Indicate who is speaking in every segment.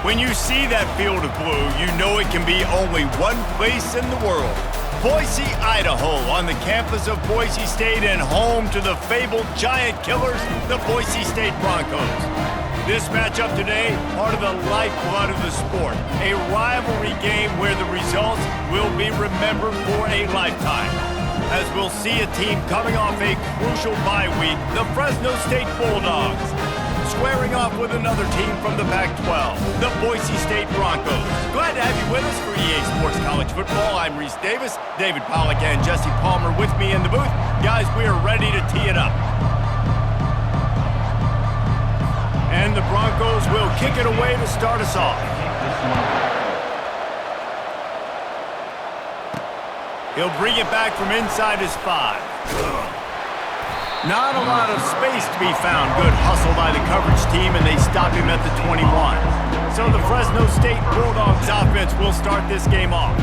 Speaker 1: When you see that field of blue, you know it can be only one place in the world. Boise, Idaho, on the campus of Boise State and home to the fabled giant killers, the Boise State Broncos. This matchup today, part of the lifeblood of the sport, a rivalry game where the results will be remembered for a lifetime. As we'll see a team coming off a crucial bye week, the Fresno State Bulldogs, squaring off with another team from the Pac-12, the Boise State Broncos. Glad to have you with us for EA Sports College Football. I'm Reese Davis, David Pollack and Jesse Palmer with me in the booth. Guys, we are ready to tee it up. And the Broncos will kick it away to start us off. He'll bring it back from inside his 5. Not a lot of space to be found. Good hustle by the coverage team, and they stop him at the 21. So the Fresno State Bulldogs offense will start this game off.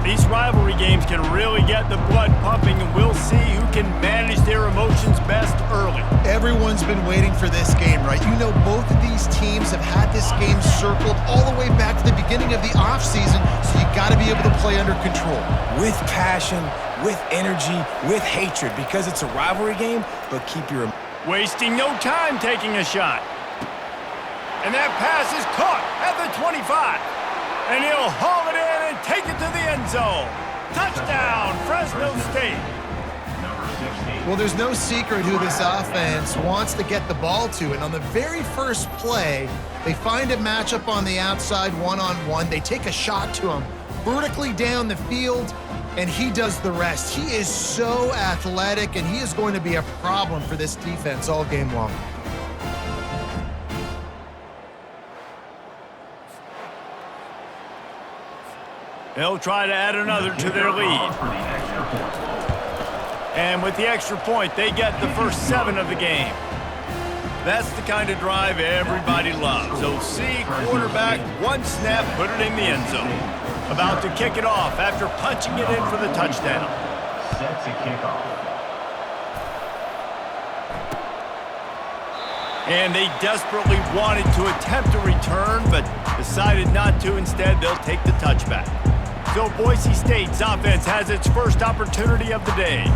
Speaker 1: These rivalry games can really get the blood pumping, and we'll see who can manage their emotions best early.
Speaker 2: Everyone's been waiting for this game, right? You know, both of these teams have had this game circled all the way back to the beginning of the offseason, so you got to be able to play under control.
Speaker 3: With passion, with energy, with hatred, because it's a rivalry game, but keep your...
Speaker 1: Wasting no time taking a shot. And that pass is caught at the 25. And he'll haul it in and take it to the end zone. Touchdown, Fresno State.
Speaker 2: Well, there's no secret who this offense wants to get the ball to. And on the very first play, they find a matchup on the outside one-on-one. They take a shot to him vertically down the field, and he does the rest. He is so athletic, and he is going to be a problem for this defense all game long.
Speaker 1: They'll try to add another to their lead. And with the extra point, they get the first 7 of the game. That's the kind of drive everybody loves. So see, quarterback, one snap, put it in the end zone. About to kick it off after punching it in for the touchdown.
Speaker 4: Set to kick off.
Speaker 1: And they desperately wanted to attempt a return, but decided not to. Instead, they'll take the touchback. So Boise State's offense has its first opportunity of the day.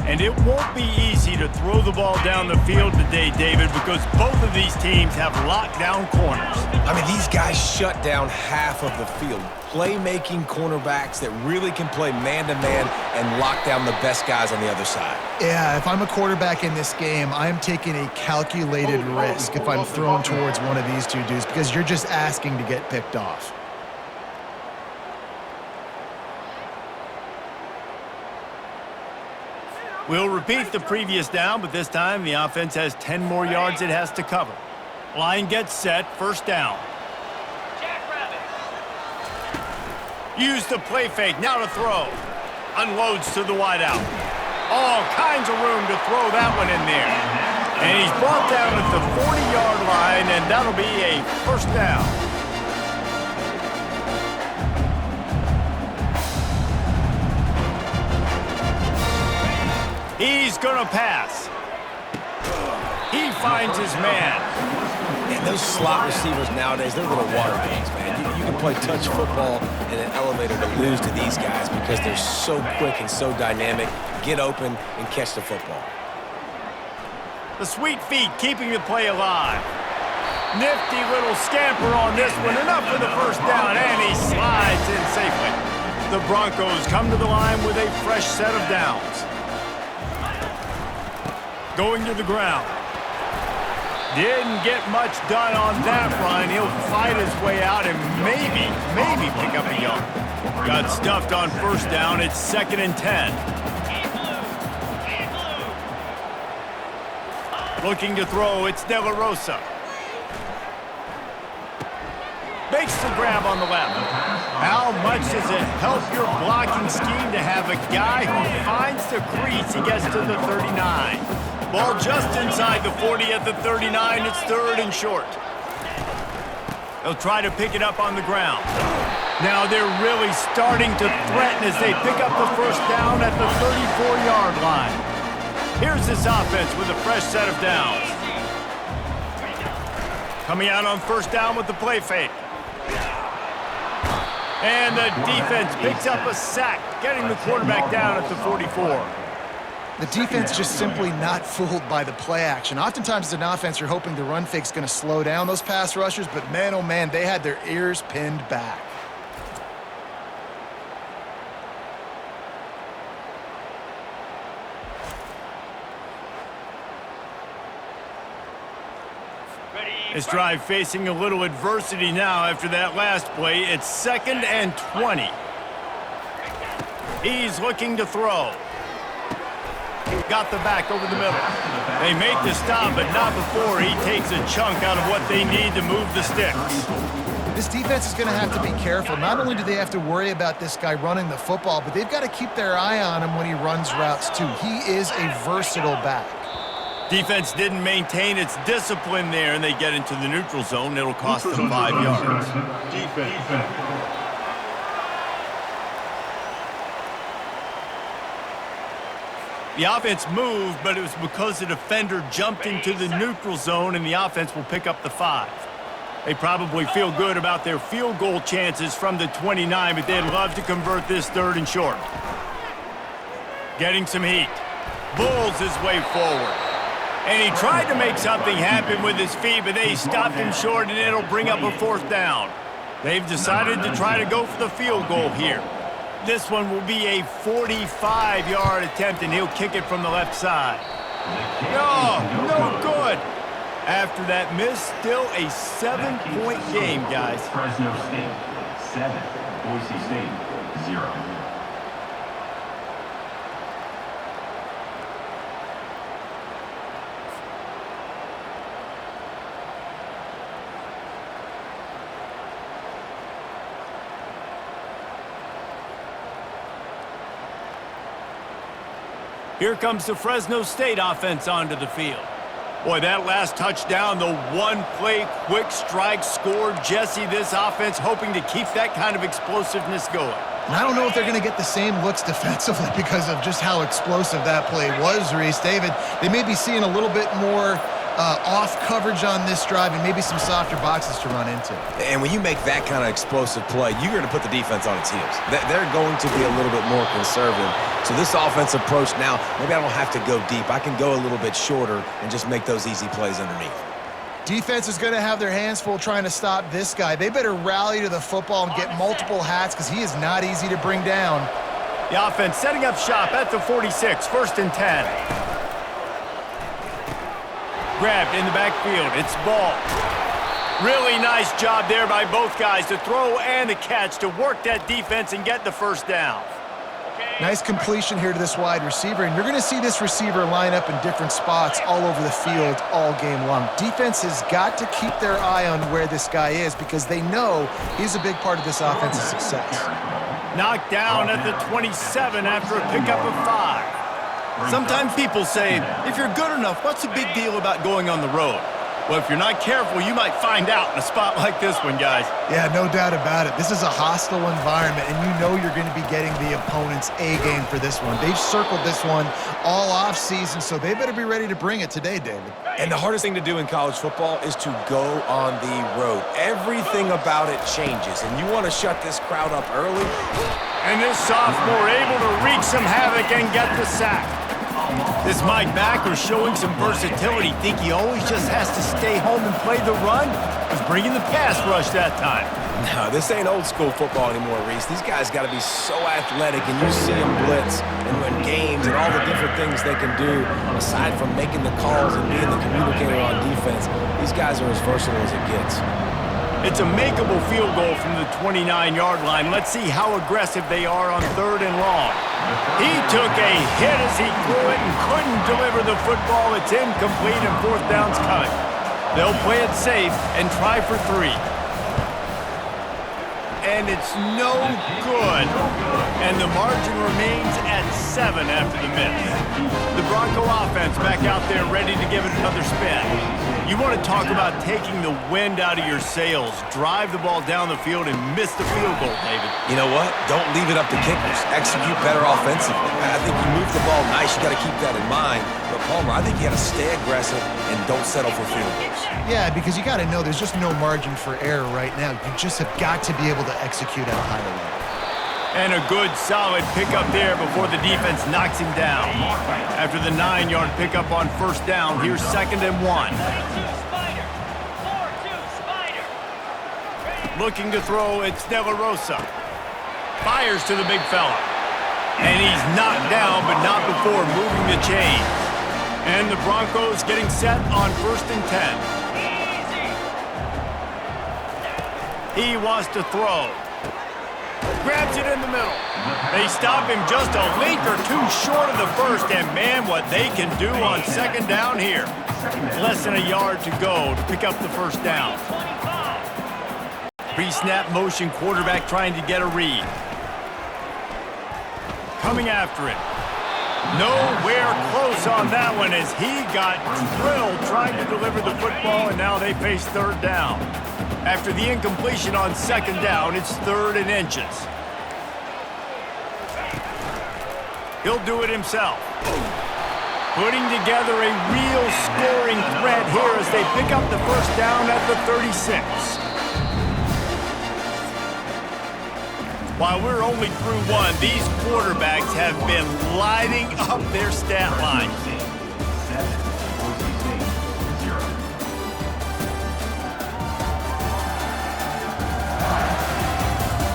Speaker 1: And it won't be easy to throw the ball down the field today, David, because both of these teams have lockdown corners.
Speaker 3: I mean, these guys shut down half of the field. Playmaking cornerbacks that really can play man-to-man and lock down the best guys on the other side.
Speaker 2: Yeah, if I'm a quarterback in this game, I'm taking a calculated risk if I'm thrown towards one of these two dudes, because you're just asking to get picked off.
Speaker 1: We'll repeat the previous down, but this time the offense has 10 more yards it has to cover. Line gets set, first down. Use the play fake, now to throw. Unloads to the wideout. All kinds of room to throw that one in there. And he's brought down at the 40-yard line, and that'll be a first down. He's gonna pass. He finds his man.
Speaker 3: And those slot receivers nowadays, they're little water bags, man. You can play touch football in an elevator to lose to these guys because they're so quick and so dynamic. Get open and catch the football.
Speaker 1: The sweet feet keeping the play alive. Nifty little scamper on this one. Enough for the first down, and he slides in safely. The Broncos come to the line with a fresh set of downs. Going to the ground. Didn't get much done on that run. He'll fight his way out and maybe pick up a yard. Got stuffed on first down. It's 2nd and 10. Looking to throw. It's De La Rosa. Makes the grab on the left. How much does it help your blocking scheme to have a guy who finds the crease? He gets to the 39. Ball just inside the 40 at the 39. It's 3rd and short. They'll try to pick it up on the ground. Now they're really starting to threaten as they pick up the first down at the 34-yard line. Here's this offense with a fresh set of downs. Coming out on first down with the play fake. And the defense picks up a sack, getting the quarterback down at the 44.
Speaker 2: The defense just simply not fooled by the play action. Oftentimes as an offense, you're hoping the run fake's going to slow down those pass rushers, but man, oh man, they had their ears pinned back.
Speaker 1: This drive facing a little adversity now after that last play. It's 2nd and 20. He's looking to throw. Got the back over the middle. They make the stop, but not before he takes a chunk out of what they need to move the sticks.
Speaker 2: This defense is going to have to be careful. Not only do they have to worry about this guy running the football, but they've got to keep their eye on him when he runs routes too. He is a versatile back.
Speaker 1: Defense didn't maintain its discipline there, and they get into the neutral zone. It'll cost them 5 yards.
Speaker 4: Defense.
Speaker 1: The offense moved, but it was because the defender jumped into the neutral zone, and the offense will pick up the 5. They probably feel good about their field goal chances from the 29, but they'd love to convert this 3rd and short. Getting some heat. Bulls his way forward. And he tried to make something happen with his feet, but they stopped him short, and it'll bring up a 4th down. They've decided to try to go for the field goal here. This one will be a 45-yard attempt, and he'll kick it from the left side. No good. After that miss, still a 7-point game, guys.
Speaker 4: Fresno State 7, Boise State 0.
Speaker 1: Here comes the Fresno State offense onto the field. Boy, that last touchdown, the one-play quick strike score. Jesse, this offense hoping to keep that kind of explosiveness going.
Speaker 2: And I don't know if they're going to get the same looks defensively because of just how explosive that play was, Reese. David, they may be seeing a little bit more off coverage on this drive and maybe some softer boxes to run into.
Speaker 3: And when you make that kind of explosive play, you're going to put the defense on its heels. They're going to be a little bit more conservative. So this offense approach now, maybe I don't have to go deep. I can go a little bit shorter and just make those easy plays underneath.
Speaker 2: Defense is going to have their hands full trying to stop this guy. They better rally to the football and get multiple hats because he is not easy to bring down.
Speaker 1: The offense setting up shop at the 46, 1st and 10. Grabbed in the backfield. It's ball. Really nice job there by both guys to throw and the catch to work that defense and get the 1st down.
Speaker 2: Nice completion here to this wide receiver, and you're going to see this receiver line up in different spots all over the field all game long. Defense has got to keep their eye on where this guy is because they know he's a big part of this offense's success.
Speaker 1: Knocked down at the 27 after a pickup of 5. Sometimes people say, if you're good enough, what's the big deal about going on the road? Well, if you're not careful, you might find out in a spot like this one, guys.
Speaker 2: Yeah, no doubt about it. This is a hostile environment, and you know you're going to be getting the opponent's A-game for this one. They've circled this one all off-season, so they better be ready to bring it today, David.
Speaker 3: And the hardest thing to do in college football is to go on the road. Everything about it changes, and you want to shut this crowd up early.
Speaker 1: And this sophomore able to wreak some havoc and get the sack. This Mike backer showing some versatility. Think he always just has to stay home and play the run? Was bringing the pass rush that time.
Speaker 3: No, this ain't old school football anymore, Reese. These guys got to be so athletic, and you see them blitz and win games and all the different things they can do aside from making the calls and being the communicator on defense. These guys are as versatile as it gets.
Speaker 1: It's a makeable field goal from the 29-yard line. Let's see how aggressive they are on 3rd and long. He took a hit as he threw it and couldn't deliver the football. It's incomplete and 4th down's coming. They'll play it safe and try for 3. And it's no good. And the margin remains at 7 after the miss. The Bronco offense back out there ready to give it another spin. You want to talk about taking the wind out of your sails. Drive the ball down the field and miss the field goal, David.
Speaker 3: You know what? Don't leave it up to kickers. Execute better offensively. I think you move the ball nice. You got to keep that in mind. But Palmer, I think you got to stay aggressive and don't settle for field goals.
Speaker 2: Yeah, because you got to know there's just no margin for error right now. You just have got to be able to execute at a higher level.
Speaker 1: And a good, solid pickup there before the defense knocks him down. After the 9-yard pickup on first down, here's 2nd and 1. Looking to throw, it's De La Rosa. Fires to the big fella. And he's knocked down, but not before moving the chains. And the Broncos getting set on 1st and 10. He wants to throw. Grabs it in the middle. They stop him just a link or two short of the first, and man, what they can do on 2nd down here. Less than a yard to go to pick up the first down. Pre-snap motion, quarterback trying to get a read. Coming after it. Nowhere close on that one as he got drilled trying to deliver the football, and now they face 3rd down. After the incompletion on 2nd down, it's 3rd and inches. He'll do it himself. Putting together a real scoring threat here as they pick up the first down at the 36. While we're only through one, these quarterbacks have been lighting up their stat line.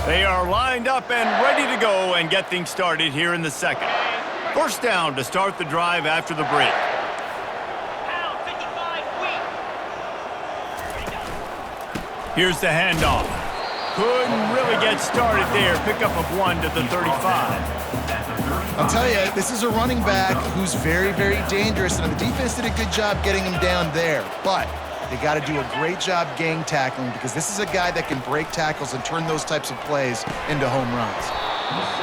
Speaker 1: They are lined up and ready to go and get things started here in the 2nd. First down to start the drive after the break. Here's the handoff. Couldn't really get started there. Pickup of 1 to the 35.
Speaker 2: I'll tell you, this is a running back who's very, very dangerous, and the defense did a good job getting him down there. But they got to do a great job gang tackling because this is a guy that can break tackles and turn those types of plays into home runs.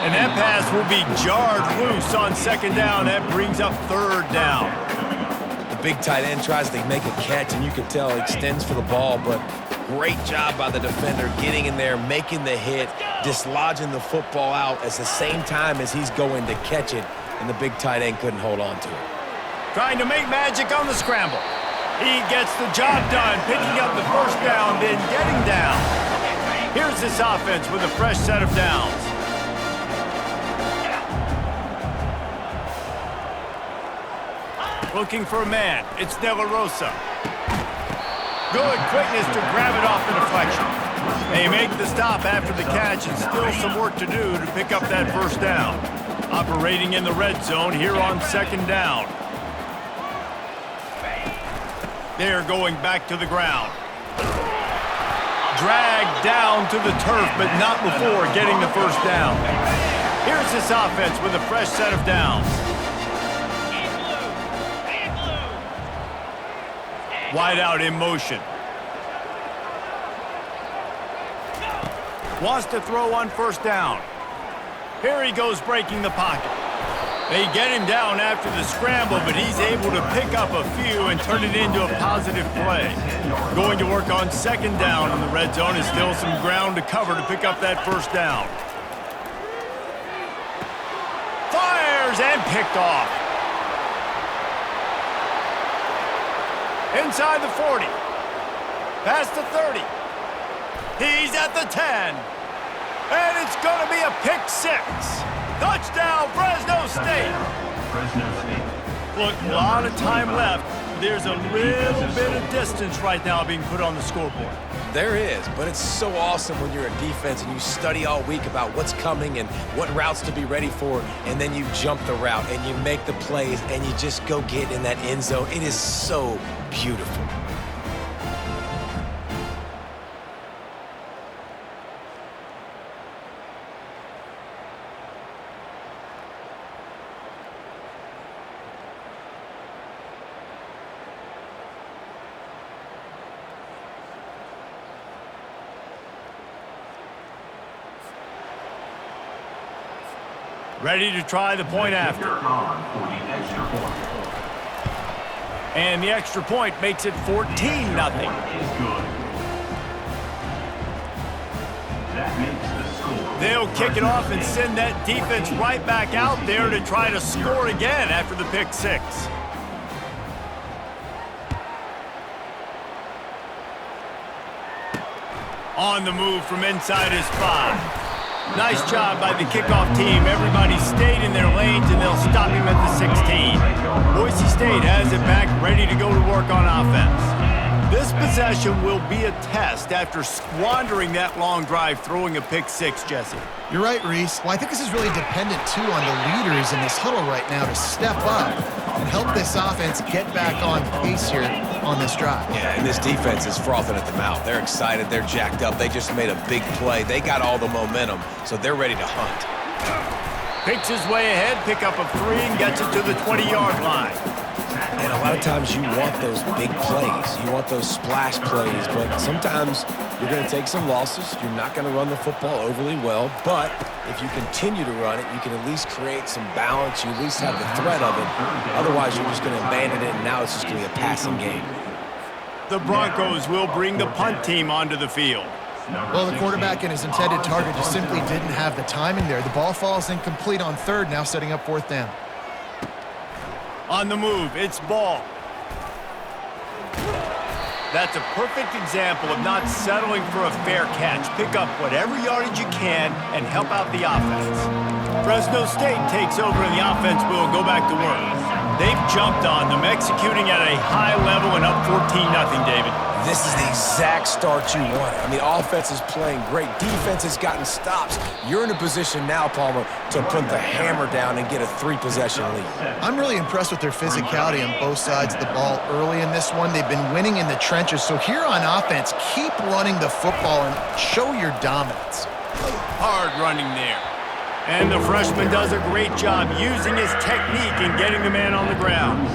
Speaker 1: And that pass will be jarred loose on 2nd down. That brings up 3rd down.
Speaker 3: The big tight end tries to make a catch, and you can tell he extends for the ball, but great job by the defender getting in there, making the hit, dislodging the football out at the same time as he's going to catch it, and the big tight end couldn't hold on to it.
Speaker 1: Trying to make magic on the scramble. He gets the job done, picking up the first down, then getting down. Here's this offense with a fresh set of downs. Looking for a man. It's De La Rosa. Good quickness to grab it off the deflection. They make the stop after the catch and still some work to do to pick up that first down. Operating in the red zone here on 2nd down. They're going back to the ground. Dragged down to the turf, but not before getting the first down. Here's this offense with a fresh set of downs. Wide out in motion. Wants to throw on first down. Here he goes breaking the pocket. They get him down after the scramble, but he's able to pick up a few and turn it into a positive play. Going to work on 2nd down in the red zone is still some ground to cover to pick up that first down. Fires and picked off. Inside the 40. Past the 30. He's at the 10. And it's going to be a pick 6. Touchdown, Fresno State. Look, a lot of time left. There's a little bit of distance right now being put on the scoreboard.
Speaker 3: There is, but it's so awesome when you're a defense and you study all week about what's coming and what routes to be ready for, and then you jump the route and you make the plays and you just go get in that end zone. It is so beautiful.
Speaker 1: Ready to try the point after. And the extra point makes it 14-0. They'll kick it off and send that defense right back out there to try to score again after the pick 6. On the move from inside his 5. Nice job by the kickoff team. Everybody stayed in their lanes, and they'll stop him at the 16. Boise State has it back, ready to go to work on offense. This possession will be a test after squandering that long drive, throwing a pick 6, Jesse.
Speaker 2: You're right, Reese. Well, I think this is really dependent, too, on the leaders in this huddle right now to step up and help this offense get back on pace here on this drive.
Speaker 3: Yeah, and this defense is frothing at the mouth. They're excited. They're jacked up. They just made a big play. They got all the momentum, so they're ready to hunt.
Speaker 1: Picks his way ahead, pick up a 3, and gets it to the 20-yard line.
Speaker 3: And a lot of times you want those big plays. You want those splash plays, but sometimes you're going to take some losses. You're not going to run the football overly well, but if you continue to run it, you can at least create some balance. You at least have the threat of it. Otherwise, you're just going to abandon it, and now it's just going to be a passing game.
Speaker 1: The Broncos will bring the punt team onto the field.
Speaker 2: Well, the quarterback and his intended target just simply didn't have the timing there. The ball falls incomplete on 3rd, now setting up 4th down.
Speaker 1: On the move, it's Ball. That's a perfect example of not settling for a fair catch. Pick up whatever yardage you can and help out the offense. Fresno State takes over and the offense will go back to work. They've jumped on them, executing at a high level and up 14-0, David.
Speaker 3: This is the exact start you want. I mean, offense is playing great. Defense has gotten stops. You're in a position now, Palmer, to put the hammer down and get a 3-possession lead.
Speaker 2: I'm really impressed with their physicality on both sides of the ball early in this one. They've been winning in the trenches. So here on offense, keep running the football and show your dominance.
Speaker 1: Hard running there. And the freshman does a great job using his technique and getting the man on the ground.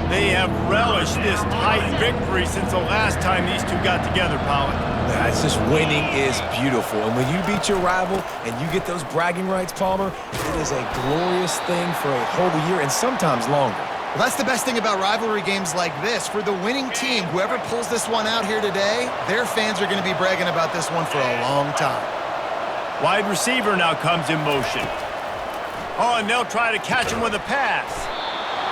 Speaker 1: They have relished this tight victory since the last time these two got together, Pollock.
Speaker 3: Yeah, it's just winning is beautiful. And when you beat your rival and you get those bragging rights, Palmer, it is a glorious thing for a whole year and sometimes longer.
Speaker 2: Well, that's the best thing about rivalry games like this. For the winning team, whoever pulls this one out here today, their fans are going to be bragging about this one for a long time.
Speaker 1: Wide receiver now comes in motion. Oh, and they'll try to catch him with a pass.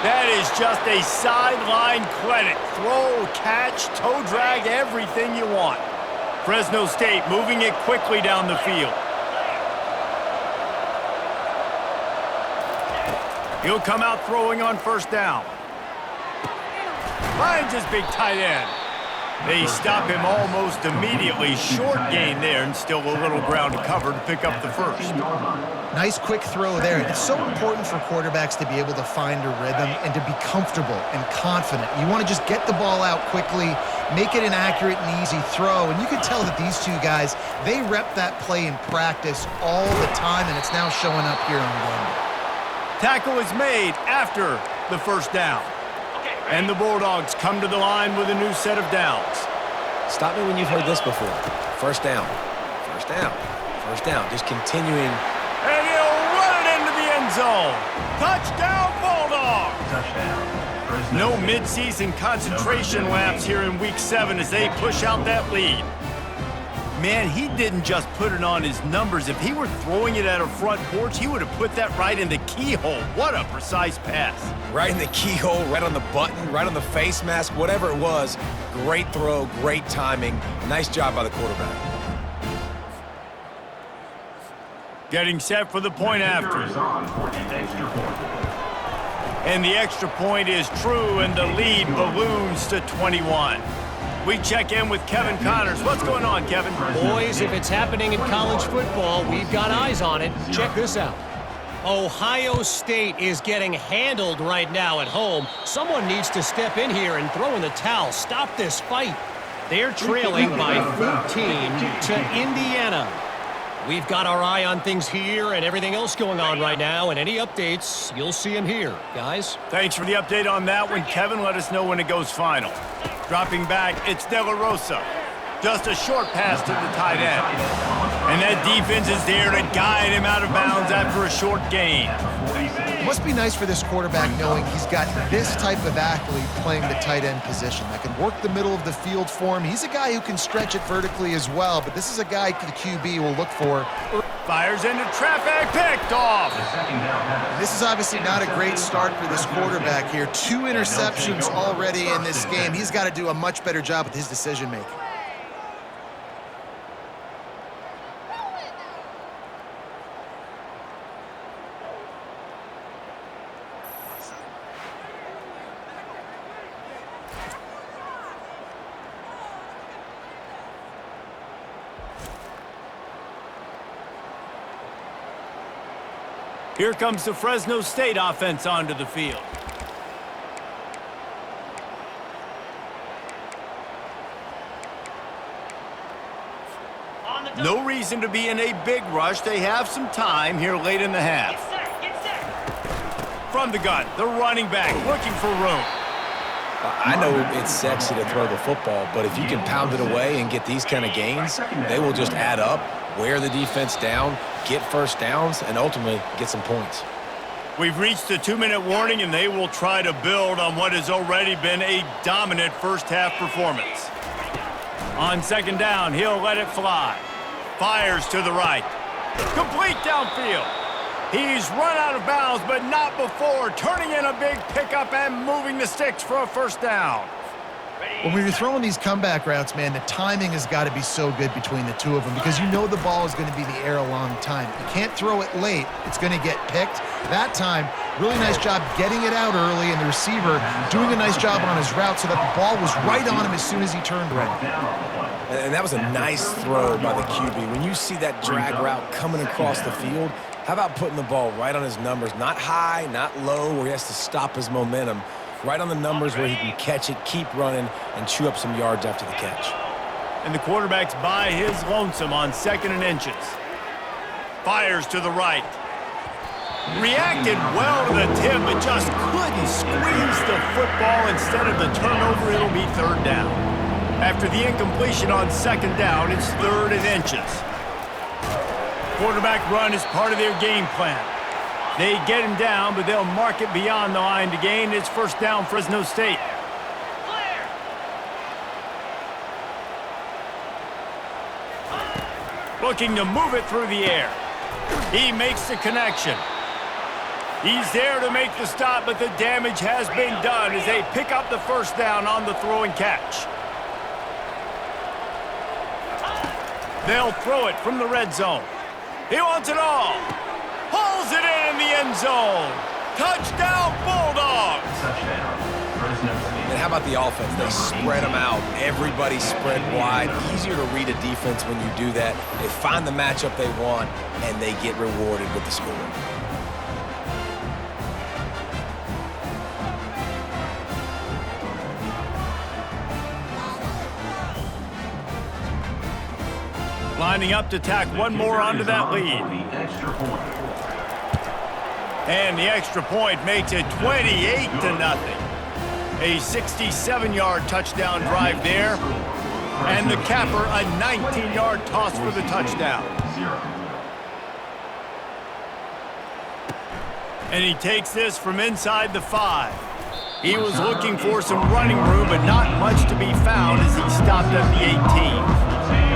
Speaker 1: That is just a sideline credit. Throw, catch, toe drag, everything you want. Fresno State moving it quickly down the field. He'll come out throwing on 1st down. Finds his big tight end. They stop him almost immediately. Short gain there and still a little ground to cover to pick up the 1st.
Speaker 2: Nice quick throw there. It's so important for quarterbacks to be able to find a rhythm and to be comfortable and confident. You want to just get the ball out quickly, make it an accurate and easy throw. And you can tell that these two guys, they rep that play in practice all the time, and it's now showing up here on game.
Speaker 1: Tackle is made after the 1st down. And the Bulldogs come to the line with a new set of downs.
Speaker 3: Stop me when you've heard this before. 1st down. 1st down. 1st down. Just continuing.
Speaker 1: And he'll run it into the end zone. Touchdown, Bulldogs!
Speaker 4: Touchdown.
Speaker 1: No midseason concentration laps here in Week 7 as they push out that lead. Man, he didn't just put it on his numbers. If he were throwing it at a front porch, he would have put that right in the keyhole. What a precise pass.
Speaker 3: Right in the keyhole, right on the button, right on the face mask, whatever it was. Great throw, great timing. Nice job by the quarterback.
Speaker 1: Getting set for the point after. And the extra point is true, and the lead balloons to 21. We check in with Kevin Connors. What's going on, Kevin?
Speaker 5: Boys, if it's happening in college football, we've got eyes on it. Check this out. Ohio State is getting handled right now at home. Someone needs to step in here and throw in the towel. Stop this fight. They're trailing by 14 to Indiana. We've got our eye on things here and everything else going on right now, and any updates, you'll see them here, guys.
Speaker 1: Thanks for the update on that one, Kevin. Let us know when it goes final. Dropping back, it's De La Rosa. Just a short pass to the tight end. And that defense is there to guide him out of bounds after a short gain.
Speaker 2: It must be nice for this quarterback knowing he's got this type of athlete playing the tight end position that can work the middle of the field for him. He's a guy who can stretch it vertically as well, but this is a guy the QB will look for.
Speaker 1: Fires into traffic, picked off.
Speaker 2: This is obviously not a great start for this quarterback here. 2 interceptions already in this game. He's got to do a much better job with his decision-making.
Speaker 1: Here comes the Fresno State offense onto the field. No reason to be in a big rush. They have some time here late in the half. From the gun, the running back looking for room.
Speaker 3: I know it's sexy to throw the football, but if you can pound it away and get these kind of gains, they will just add up, wear the defense down, get first downs, and ultimately get some points.
Speaker 1: We've reached the 2-minute warning, and they will try to build on what has already been a dominant first-half performance. On second down, he'll let it fly. Fires to the right. Complete downfield. He's run out of bounds, but not before turning in a big pickup and moving the sticks for a first down.
Speaker 2: When you're throwing these comeback routes, man, the timing has got to be so good between the two of them because you know the ball is going to be in the air a long time. You can't throw it late. It's going to get picked. That time, really nice job getting it out early, and the receiver doing a nice job on his route so that the ball was right on him as soon as he turned right.
Speaker 3: And that was a nice throw by the QB. When you see that drag route coming across the field, how about putting the ball right on his numbers? Not high, not low, where he has to stop his momentum. Right on the numbers where he can catch it, keep running, and chew up some yards after the catch.
Speaker 1: And the quarterback's by his lonesome on 2nd and inches. Fires to the right. Reacted well to the tip, but just couldn't squeeze the football. Instead of the turnover, it'll be 3rd down. After the incompletion on 2nd down, it's 3rd and inches. Quarterback run is part of their game plan. They get him down, but they'll mark it beyond the line to gain. It's 1st down, Fresno State. Looking to move it through the air. He makes the connection. He's there to make the stop, but the damage has been done as they pick up the 1st down on the throw and catch. They'll throw it from the red zone. He wants it all. Pulls it in the end zone. Touchdown, Bulldogs.
Speaker 3: And how about the offense? They spread them out. Everybody spread wide. Easier to read a defense when you do that. They find the matchup they want, and they get rewarded with the score.
Speaker 1: Lining up to tack one more onto that lead. And the extra point makes it 28-0. A 67-yard touchdown drive there. And the capper, a 19-yard toss for the touchdown. And he takes this from inside the 5. He was looking for some running room, but not much to be found as he stopped at the 18.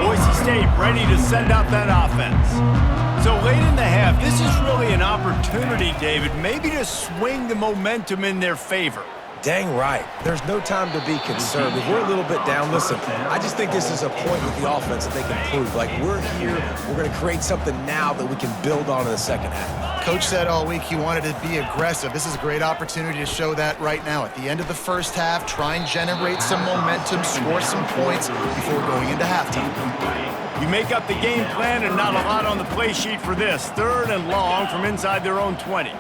Speaker 1: Boise State ready to send out that offense. So late in the half, this is really an opportunity, David, maybe to swing the momentum in their favor.
Speaker 3: Dang right. There's no time to be concerned. If we're a little bit down, listen, I just think this is a point with the offense that they can prove. Like, we're here, we're going to create something now that we can build on in the 2nd half.
Speaker 2: Coach said all week he wanted to be aggressive. This is a great opportunity to show that right now. At the end of the 1st half, try and generate some momentum, score some points before going into halftime.
Speaker 1: You make up the game plan and not a lot on the play sheet for this. 3rd and long from inside their own 20.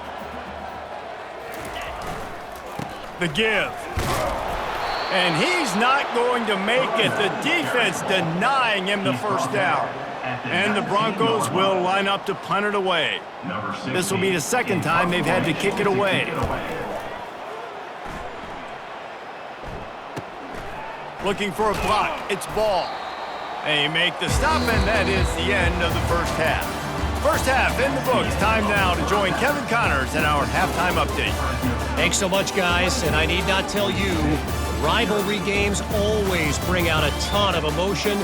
Speaker 1: The give. And he's not going to make it. The defense denying him the 1st down. And the Broncos will line up to punt it away. This will be the 2nd time they've had to kick it away. Looking for a block. It's ball. They make the stop, and that is the end of the 1st half. 1st half in the books. Time now to join Kevin Connors in our halftime update.
Speaker 5: Thanks so much, guys, and I need not tell you, rivalry games always bring out a ton of emotion,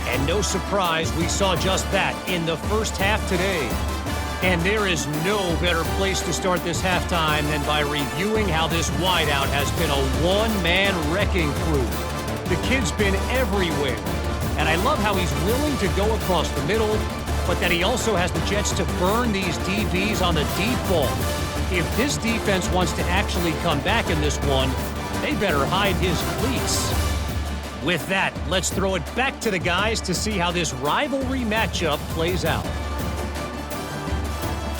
Speaker 5: and no surprise, we saw just that in the 1st half today. And there is no better place to start this halftime than by reviewing how this wideout has been a one-man wrecking crew. The kid's been everywhere, and I love how he's willing to go across the middle, but that he also has the jets to burn these DBs on the deep ball. If this defense wants to actually come back in this one, they better hide his cleats. With that, let's throw it back to the guys to see how this rivalry matchup plays out.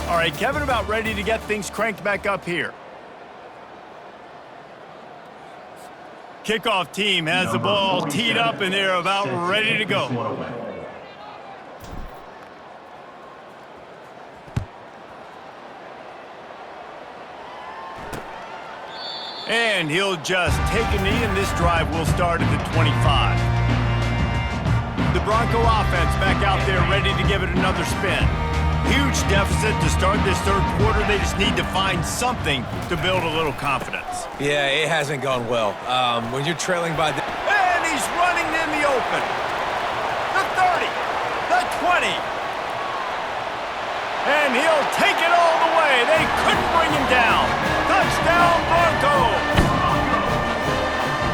Speaker 1: All right, Kevin about ready to get things cranked back up here. Kickoff team has the ball teed up, and they're about ready to go. And he'll just take a knee, and this drive will start at the 25. The Bronco offense back out there ready to give it another spin. Huge deficit to start this third quarter. They just need to find something to build a little confidence.
Speaker 3: Yeah, it hasn't gone well. When you're trailing by the...
Speaker 1: And he's running in the open. The 30, the 20. And he'll take it all the way. They couldn't bring him down. Touchdown, Bronco.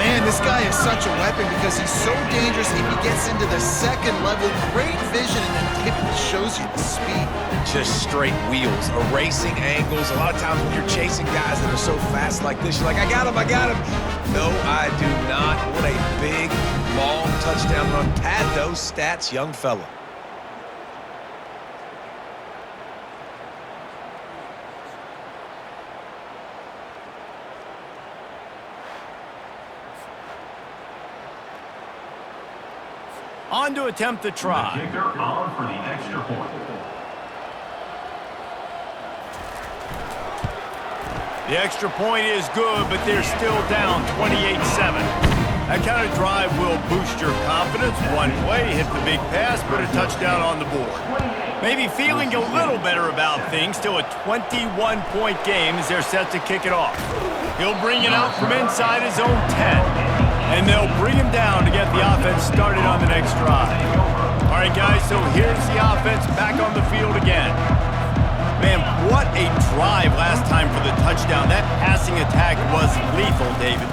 Speaker 2: Man, this guy is such a weapon because he's so dangerous. If he gets into the second level, great vision, and then it shows you the speed.
Speaker 3: Just straight wheels, erasing angles. A lot of times when you're chasing guys that are so fast like this, you're like, I got him, I got him. No, I do not. What a big, long touchdown run. Pad those stats, young fella.
Speaker 1: On to attempt the try.
Speaker 4: Kicker on for the extra point.
Speaker 1: The extra point is good, but they're still down 28-7. That kind of drive will boost your confidence. One play, hit the big pass, put a touchdown on the board. Maybe feeling a little better about things. Still a 21-point game as they're set to kick it off. He'll bring it out from inside his own 10. And they'll bring him down to get the offense started on the next drive. All right, guys, so here's the offense back on the field again. Man, what a drive last time for the touchdown. That passing attack was lethal, David.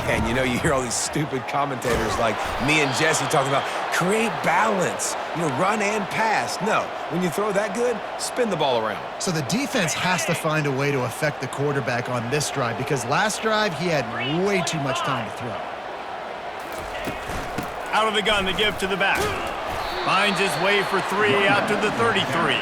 Speaker 3: Yeah, and you hear all these stupid commentators like me and Jesse talking about create balance, run and pass. No, when you throw that good, spin the ball around.
Speaker 2: So the defense has to find a way to affect the quarterback on this drive because last drive he had way too much time to throw.
Speaker 1: Out of the gun to give to the back. Finds his way for 3 out to the 33.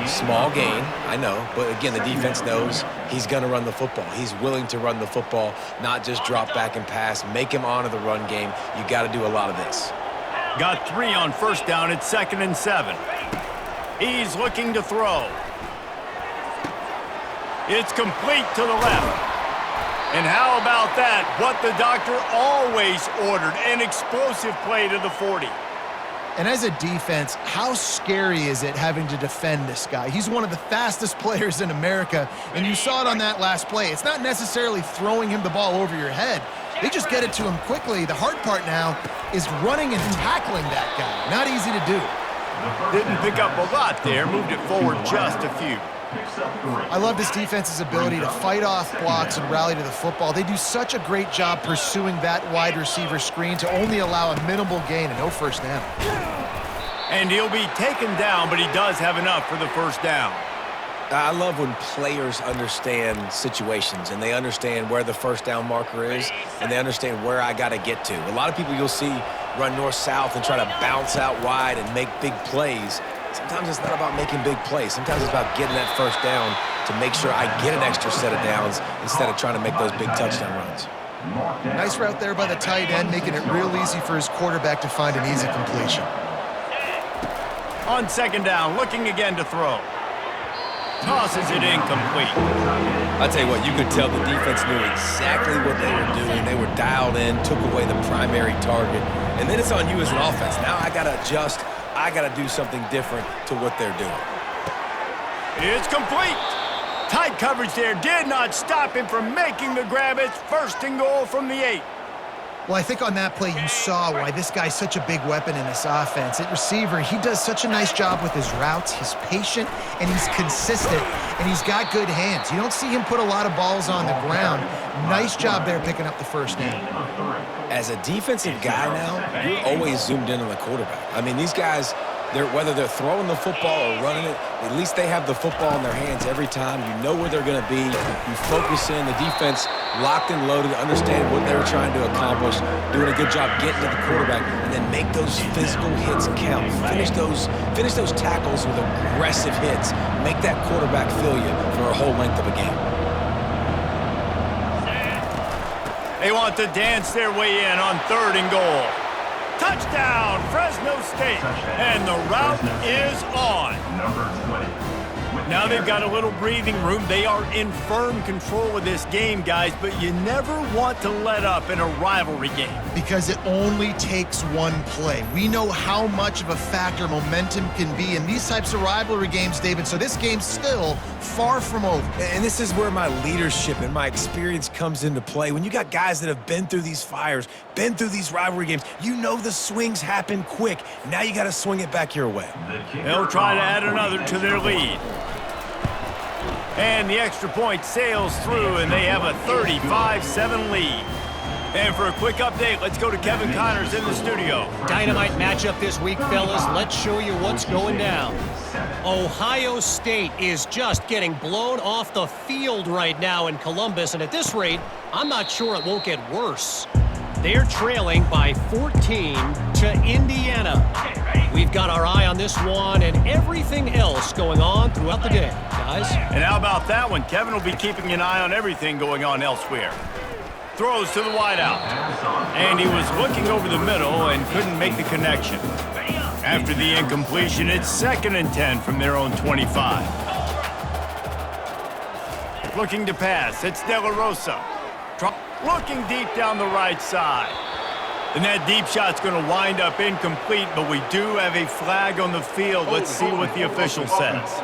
Speaker 3: Small gain, I know, but again, the defense knows he's going to run the football. He's willing to run the football, not just drop back and pass, make him honor the run game. You got to do a lot of this.
Speaker 1: Got 3 on first down. It's 2nd and 7. He's looking to throw. It's complete to the left. And how about that? What the doctor always ordered, an explosive play to the 40.
Speaker 2: And as a defense, how scary is it having to defend this guy? He's one of the fastest players in America, and you saw it on that last play. It's not necessarily throwing him the ball over your head. They just get it to him quickly. The hard part now is running and tackling that guy. Not easy to do.
Speaker 1: Didn't pick up a lot there, moved it forward just a few.
Speaker 2: I love this defense's ability to fight off blocks and rally to the football. They do such a great job pursuing that wide receiver screen to only allow a minimal gain and no first down.
Speaker 1: And he'll be taken down, but he does have enough for the first down.
Speaker 3: I love when players understand situations and they understand where the first down marker is and they understand where I got to get to. A lot of people you'll see run north-south and try to bounce out wide and make big plays. Sometimes it's not about making big plays. Sometimes it's about getting that first down to make sure I get an extra set of downs instead of trying to make those big touchdown runs.
Speaker 2: Nice route there by the tight end, making it real easy for his quarterback to find an easy completion.
Speaker 1: On 2nd down, looking again to throw. Tosses it incomplete.
Speaker 3: I'll tell you what, you could tell the defense knew exactly what they were doing. They were dialed in, took away the primary target. And then it's on you as an offense. Now I got to adjust. I got to do something different to what they're doing.
Speaker 1: It's complete. Tight coverage there did not stop him from making the grab. It's 1st and goal from the 8.
Speaker 2: Well, I think on that play you saw why this guy's such a big weapon in this offense. At receiver, he does such a nice job with his routes. He's patient, and he's consistent, and he's got good hands. You don't see him put a lot of balls on the ground. Nice job there picking up the first down.
Speaker 3: As a defensive guy now, you're always zoomed in on the quarterback. I mean, these guys, whether they're throwing the football or running it, they At least they have the football in their hands every time. You know where they're going to be. You focus in. The defense locked and loaded, understand what they were trying to accomplish, doing a good job getting to the quarterback, and then make those physical hits count. Finish those tackles with aggressive hits. Make that quarterback feel you for a whole length of a game.
Speaker 1: They want to dance their way in on 3rd and goal. Touchdown, Fresno State. And the route is on.
Speaker 4: Number 20.
Speaker 1: Now they've got a little breathing room. They are in firm control of this game, guys, but you never want to let up in a rivalry game.
Speaker 2: Because it only takes one play. We know how much of a factor momentum can be in these types of rivalry games, David, so this game's still far from over.
Speaker 3: And this is where my leadership and my experience comes into play. When you got guys that have been through these fires, been through these rivalry games, you know the swings happen quick. Now you got to swing it back your way.
Speaker 1: They'll try to add another to their lead. And the extra point sails through, and they have a 35-7 lead. And for a quick update, let's go to Kevin Connors in the studio.
Speaker 5: Dynamite matchup this week, fellas. Let's show you what's going down. Ohio State is just getting blown off the field right now in Columbus, and at this rate, I'm not sure it won't get worse. They're trailing by 14 to Indiana. We've got our eye on this one and everything else going on throughout the day, guys.
Speaker 1: And how about that one? Kevin will be keeping an eye on everything going on elsewhere. Throws to the wideout. And he was looking over the middle and couldn't make the connection. After the incompletion, it's 2nd and 10 from their own 25. Looking to pass, it's De La Rosa. Looking deep down the right side. And that deep shot's going to wind up incomplete, but we do have a flag on the field. Let's see what the official says.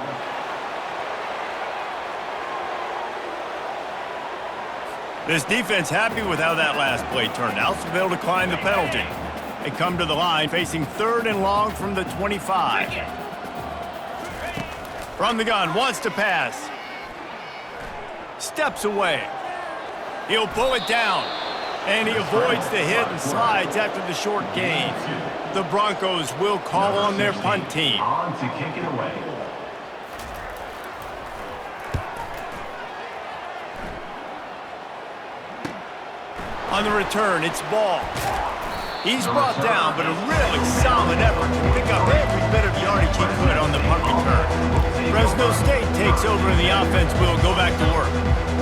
Speaker 1: This defense happy with how that last play turned out, so they'll decline the penalty. They come to the line facing 3rd and long from the 25. From the gun, wants to pass. Steps away. He'll pull it down. And he avoids the hit and slides after the short gain. The Broncos will call on their punt team.
Speaker 4: On to kick it away.
Speaker 1: On the return, it's Ball. He's brought down, but a really solid effort to pick up every bit of yardage he could on the punt return. Fresno State takes over and the offense will go back to work.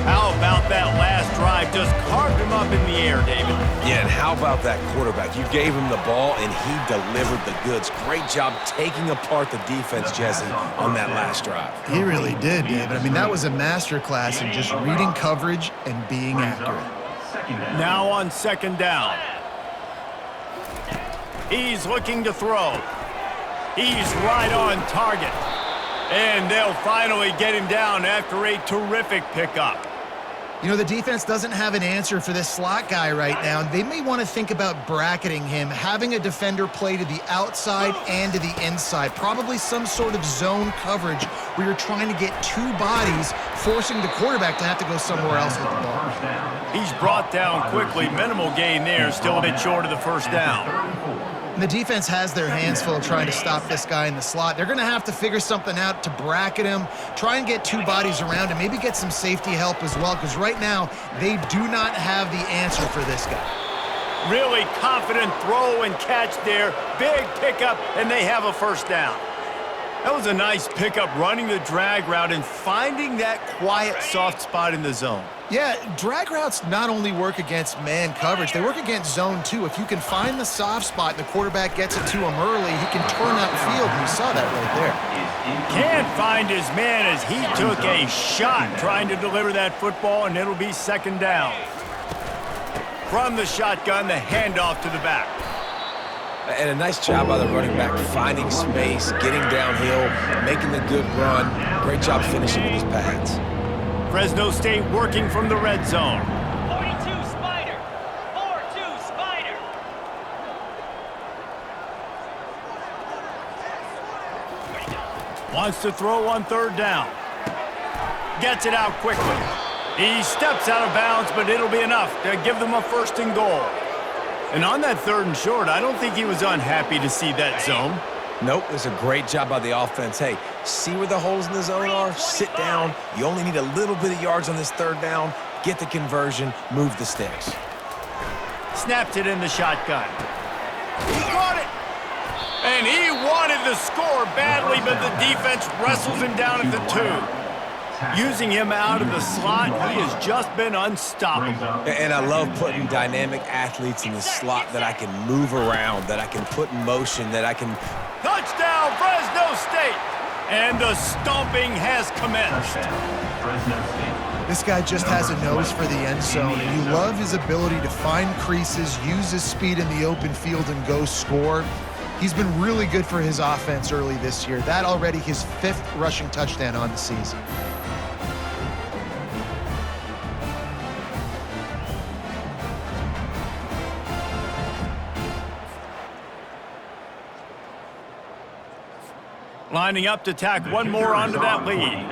Speaker 1: How about that last drive? Just carved him up in the air, David.
Speaker 3: Yeah, and how about that quarterback? You gave him the ball, and he delivered the goods. Great job taking apart the defense, Jesse, on that last drive.
Speaker 2: He really did, David. I mean, that was a masterclass in just reading coverage and being accurate.
Speaker 1: Now on 2nd down. He's looking to throw. He's right on target. And they'll finally get him down after a terrific pickup.
Speaker 2: You know, the defense doesn't have an answer for this slot guy right now. They may want to think about bracketing him, having a defender play to the outside and to the inside. Probably some sort of zone coverage where you're trying to get 2 bodies, forcing the quarterback to have to go somewhere else with the ball.
Speaker 1: He's brought down quickly. Minimal gain there, still a bit short of the 1st down.
Speaker 2: And the defense has their hands full trying to stop this guy in the slot. They're going to have to figure something out to bracket him, try and get 2 bodies around him, maybe get some safety help as well, because right now they do not have the answer for this guy.
Speaker 1: Really confident throw and catch there. Big pickup, and they have a 1st down. That was a nice pickup, running the drag route and finding that quiet, soft spot in the zone.
Speaker 2: Yeah, drag routes not only work against man coverage, they work against zone too. If you can find the soft spot and the quarterback gets it to him early, he can turn upfield, and you saw that right there.
Speaker 1: Can't find his man as he took a shot trying to deliver that football, and it'll be 2nd down. From the shotgun, the handoff to the back.
Speaker 3: And a nice job by the running back, finding space, getting downhill, making the good run. Great job finishing with his pads.
Speaker 1: Fresno State working from the red zone.
Speaker 6: 42 Spider. 4-2 Spider.
Speaker 1: Wants to throw on 3rd down. Gets it out quickly. He steps out of bounds, but it'll be enough to give them a 1st and goal. And on that 3rd and short, I don't think he was unhappy to see that zone.
Speaker 3: Nope, it's a great job by the offense. Hey, see where the holes in the zone are? Sit down. You only need a little bit of yards on this third down. Get the conversion, move the sticks.
Speaker 1: Snapped it in the shotgun. He caught it. And he wanted the score badly, but the defense wrestles him down at the 2. Using him out of the slot, he has just been unstoppable.
Speaker 3: And I love putting dynamic athletes in the slot that I can move around, that I can put in motion, that I can...
Speaker 1: Touchdown, Fresno State! And the stomping has commenced.
Speaker 4: Fresno State.
Speaker 2: This guy just has a nose for the end zone, and you love his ability to find creases, use his speed in the open field, and go score. He's been really good for his offense early this year. That already his 5th rushing touchdown on the season.
Speaker 1: Lining up to tack one more onto that lead.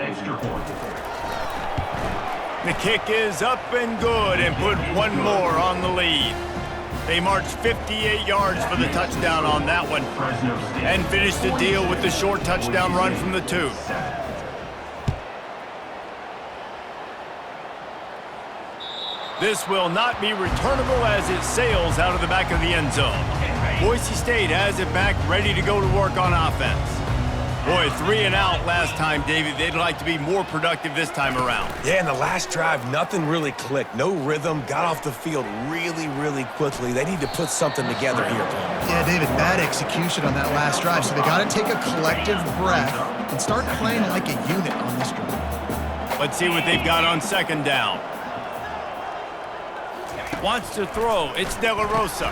Speaker 1: The kick is up and good and put one more on the lead. They marched 58 yards for the touchdown on that one and finished the deal with the short touchdown run from the 2. This will not be returnable as it sails out of the back of the end zone. Boise State has it back, ready to go to work on offense. Boy, 3 and out last time, David. They'd like to be more productive this time around.
Speaker 3: Yeah, in the last drive, nothing really clicked. No rhythm, got off the field really, really quickly. They need to put something together here, Paul.
Speaker 2: Yeah, David, bad execution on that last drive, so they got to take a collective breath and start playing like a unit on this drive.
Speaker 1: Let's see what they've got on second down. Wants to throw. It's De La Rosa.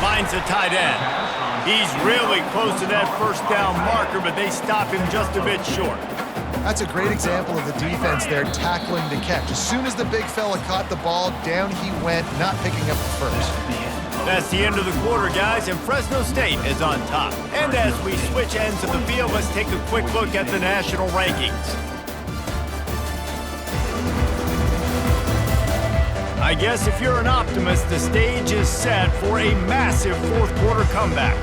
Speaker 1: Finds a tight end. He's really close to that first down marker, but they stop him just a bit short.
Speaker 2: That's a great example of the defense there tackling the catch. As soon as the big fella caught the ball, down he went, not picking up the first.
Speaker 1: That's the end of the quarter, guys, and Fresno State is on top. And as we switch ends of the field, let's take a quick look at the national rankings. I guess if you're an optimist, the stage is set for a massive fourth quarter comeback.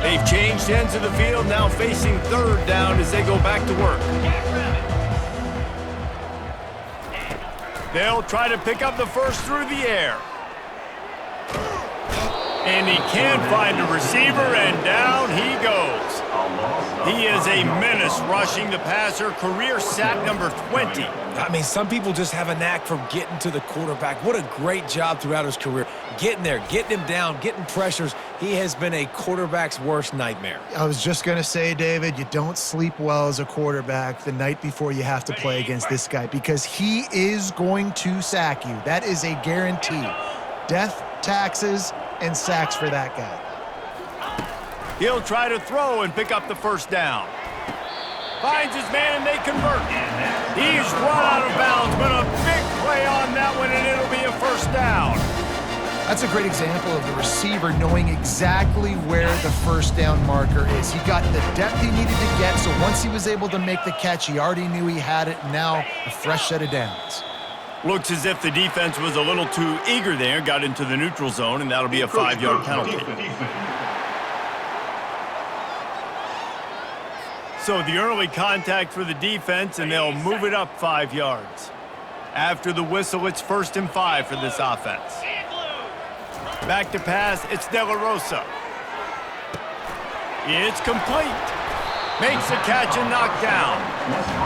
Speaker 1: They've changed ends of the field, now facing third down as they go back to work. They'll try to pick up the first through the air. And he can't find a receiver, and down he goes. He is a menace rushing the passer, career sack number 20.
Speaker 3: I mean, some people just have a knack for getting to the quarterback. What a great job throughout his career. Getting there, getting him down, getting pressures. He has been a quarterback's worst nightmare.
Speaker 2: I was just going to say, David, you don't sleep well as a quarterback the night before you have to play against this guy because he is going to sack you. That is a guarantee. Death, taxes, and sacks for that guy.
Speaker 1: He'll try to throw and pick up the first down. Finds his man and they convert. He's run out of bounds, but a big play on that one and it'll be a first down.
Speaker 2: That's a great example of the receiver knowing exactly where the first down marker is. He got the depth he needed to get, so once he was able to make the catch, he already knew he had it. Now a fresh set of downs.
Speaker 1: Looks as if the defense was a little too eager there, got into the neutral zone, and that'll be a 5-yard penalty. So the early contact for the defense, and they'll move it up 5 yards. After the whistle, it's 1st and 5 for this offense. Back to pass, it's De La Rosa. It's complete. Makes the catch and knocked down.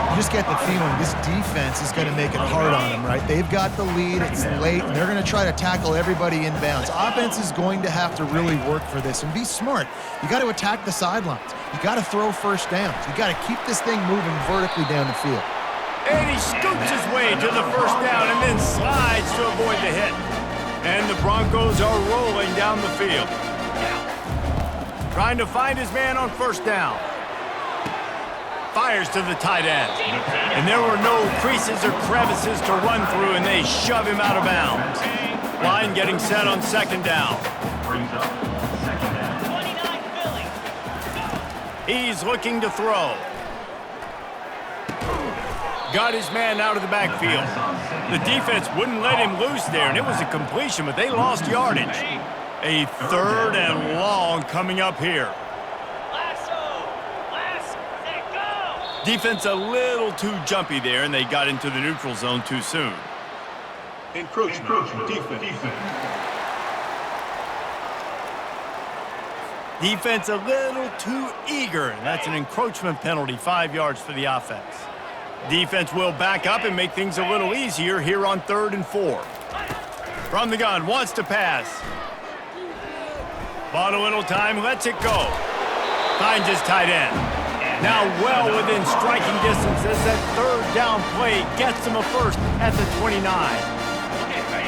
Speaker 2: You just get the feeling this defense is going to make it hard on them, right? They've got the lead, it's late, and they're going to try to tackle everybody inbounds. Offense is going to have to really work for this and be smart. You got to attack the sidelines. You got to throw first downs. You got to keep this thing moving vertically down the field.
Speaker 1: And he scoots his way to the first down and then slides to avoid the hit. And the Broncos are rolling down the field. Trying to find his man on first down. Fires to the tight end. And there were no creases or crevices to run through, and they shove him out of bounds. Line getting set on second down. He's looking to throw. Got his man out of the backfield. The defense wouldn't let him loose there, and it was a completion, but they lost yardage. A 3rd and long coming up here. Defense a little too jumpy there, and they got into the neutral zone too soon.
Speaker 4: Encroachment. Defense.
Speaker 1: Defense a little too eager, and that's an encroachment penalty, 5 yards for the offense. Defense will back up and make things a little easier here on 3rd and 4. From the gun, wants to pass. Bought a little time, lets it go. Finds his tight end. Now well within striking distance as that 3rd down play gets him a first at the 29.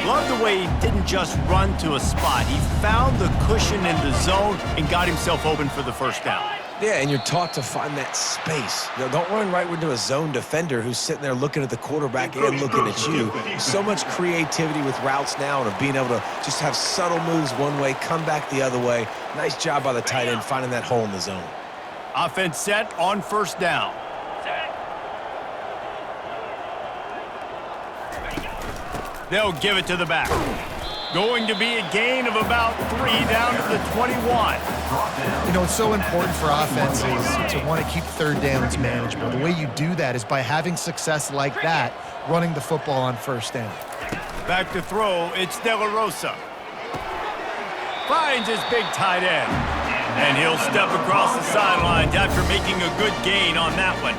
Speaker 1: Love the way he didn't just run to a spot. He found the cushion in the zone and got himself open for the first down.
Speaker 3: Yeah, and you're taught to find that space. You know, don't run right into a zone defender who's sitting there looking at the quarterback and looking at you. So much creativity with routes now and of being able to just have subtle moves one way, come back the other way. Nice job by the tight end finding that hole in the zone.
Speaker 1: Offense set on 1st down. They'll give it to the back. Going to be a gain of about 3 down to the 21.
Speaker 2: You know, it's so important for offenses to want to keep 3rd downs manageable. The way you do that is by having success like that, running the football on 1st down.
Speaker 1: Back to throw, it's De La Rosa. Finds his big tight end. And he'll step across the sidelines after making a good gain on that one.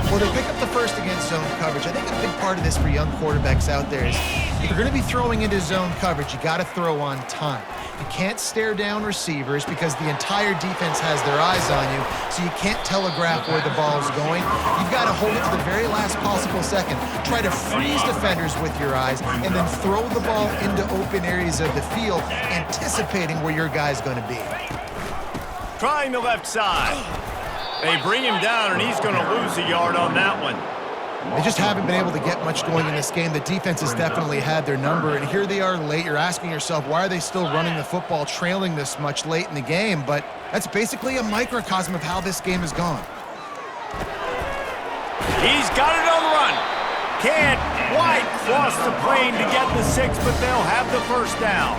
Speaker 2: Well, they pick up the first against zone coverage. I think a big part of this for young quarterbacks out there is if you're going to be throwing into zone coverage, you got to throw on time. You can't stare down receivers because the entire defense has their eyes on you, so you can't telegraph where the ball's going. You've got to hold it to the very last possible second. Try to freeze defenders with your eyes and then throw the ball into open areas of the field, anticipating where your guy's going to be.
Speaker 1: Trying the left side. They bring him down, and he's going to lose a yard on that one.
Speaker 2: They just haven't been able to get much going in this game. The defense has definitely had their number, and here they are late. You're asking yourself, why are they still running the football, trailing this much late in the game? But that's basically a microcosm of how this game has gone.
Speaker 1: He's got it on the run. Can't quite cross the plane to get the 6, but they'll have the first down.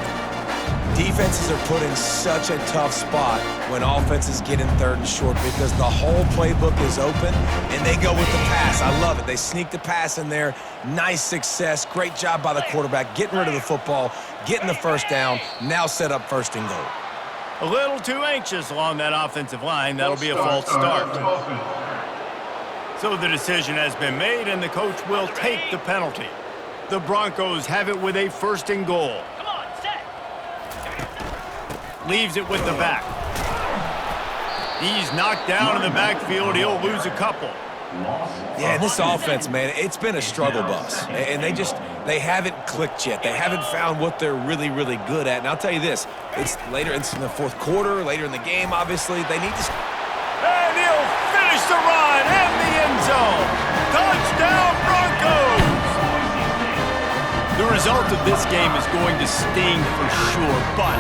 Speaker 3: Defenses are put in such a tough spot when offenses get in 3rd and short because the whole playbook is open and they go with the pass. I love it. They sneak the pass in there. Nice success. Great job by the quarterback getting rid of the football, getting the first down, now set up 1st and goal.
Speaker 1: A little too anxious along that offensive line. That'll be a false start. So the decision has been made, and the coach will take the penalty. The Broncos have it with a 1st and goal. Leaves it with the back. He's knocked down in the backfield. He'll lose a couple.
Speaker 3: Yeah, this offense, man, it's been a struggle bus. And they haven't clicked yet. They haven't found what they're really, really good at. And I'll tell you this, it's in the 4th quarter, later in the game, obviously. They need to...
Speaker 1: And he'll finish the run in the end zone. Touchdown, Broncos! The result of this game is going to sting for sure, but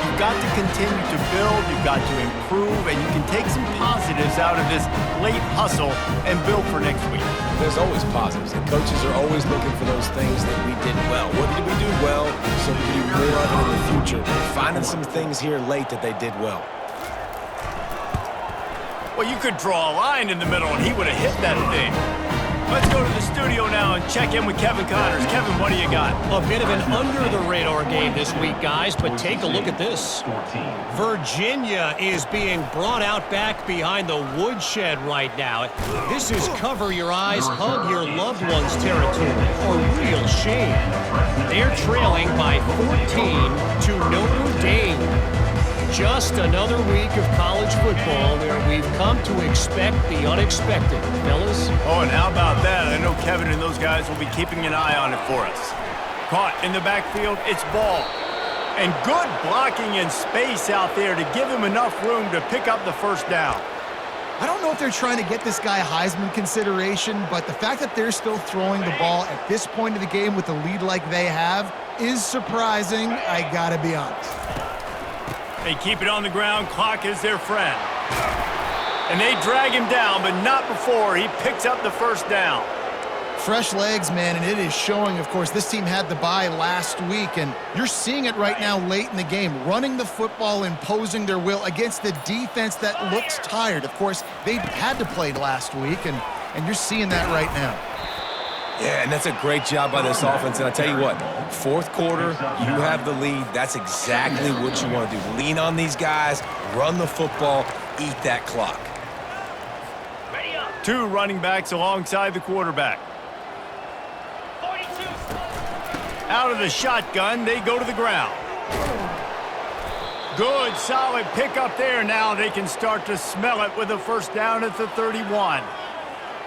Speaker 1: you've got to continue to build, you've got to improve, and you can take some positives out of this late hustle and build for next week.
Speaker 3: There's always positives, and coaches are always looking for those things that we did well. What did we do well so we can do more of it in the future? We're finding some things here late that they did well.
Speaker 1: Well, you could draw a line in the middle, and he would have hit that thing. Let's go to the studio now and check in with Kevin Connors. Kevin, what do you got?
Speaker 5: A bit of an under-the-radar game this week, guys, but take a look at this. Virginia is being brought out back behind the woodshed right now. This is cover your eyes, hug your loved ones territory. A real shame. They're trailing by 14 to Notre Dame. Just another week of college football where we've come to expect the unexpected, fellas.
Speaker 1: Oh, and how about that? I know Kevin and those guys will be keeping an eye on it for us. Caught in the backfield, it's ball. And good blocking and space out there to give him enough room to pick up the first down.
Speaker 2: I don't know if they're trying to get this guy Heisman consideration, but the fact that they're still throwing the ball at this point of the game with a lead like they have is surprising, I gotta be honest.
Speaker 1: They keep it on the ground. Clock is their friend. And they drag him down, but not before he picks up the first down.
Speaker 2: Fresh legs, man, and it is showing. Of course, this team had the bye last week, and you're seeing it right now late in the game, running the football, imposing their will against the defense that looks tired. Of course, they had to play last week, and you're seeing that right now.
Speaker 3: Yeah, and that's a great job by this offense. And I tell you what, fourth quarter, you have the lead. That's exactly what you want to do. Lean on these guys, run the football, eat that clock.
Speaker 1: Two running backs alongside the quarterback. Out of the shotgun, they go to the ground. Good, solid pickup there. Now they can start to smell it with a first down at the 31.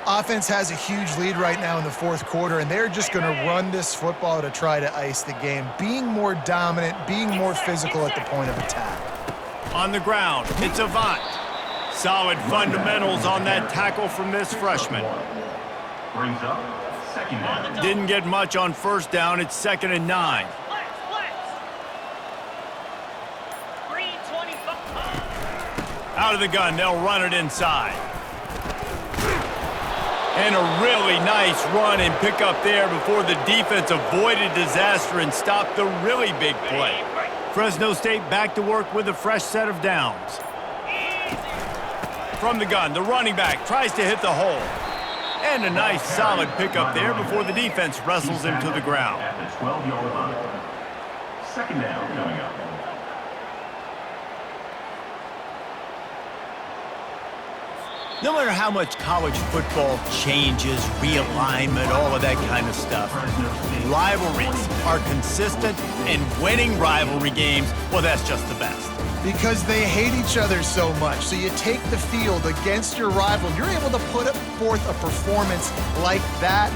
Speaker 2: Offense has a huge lead right now in the fourth quarter, and they're just going to run this football to try to ice the game, being more dominant, being more physical at the point of attack.
Speaker 1: On the ground, it's Avant. Solid fundamentals on that tackle from this freshman.
Speaker 4: Brings up second down.
Speaker 1: Didn't get much on first down. It's 2nd and 9. Out of the gun, they'll run it inside. And a really nice run and pick up there before the defense avoided disaster and stopped the really big play. Fresno State back to work with a fresh set of downs. From the gun, the running back tries to hit the hole. And a nice solid pickup there before the defense wrestles him to the ground.
Speaker 4: At the 12-yard line. Second down coming up.
Speaker 1: No matter how much college football changes, realignment, all of that kind of stuff, rivalries are consistent, and winning rivalry games, well, that's just the best.
Speaker 2: Because they hate each other so much. So you take the field against your rival, you're able to put forth a performance like that.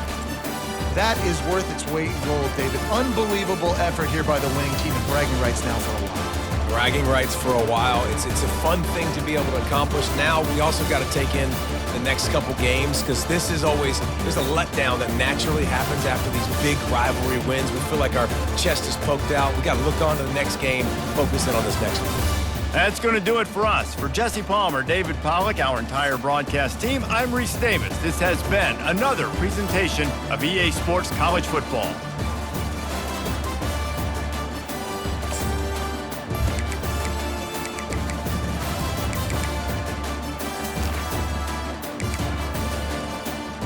Speaker 2: That is worth its weight in gold, David. Unbelievable effort here by the winning team, and bragging rights now for a while.
Speaker 3: Bragging rights for a while. It's a fun thing to be able to accomplish. Now we also got to take in the next couple games, because this is always, there's a letdown that naturally happens after these big rivalry wins. We feel like our chest is poked out. We got to look on to the next game, focus in on this next one.
Speaker 1: That's going to do it for us. For Jesse Palmer, David Pollack, our entire broadcast team, I'm Reese Davis. This has been another presentation of EA Sports College Football.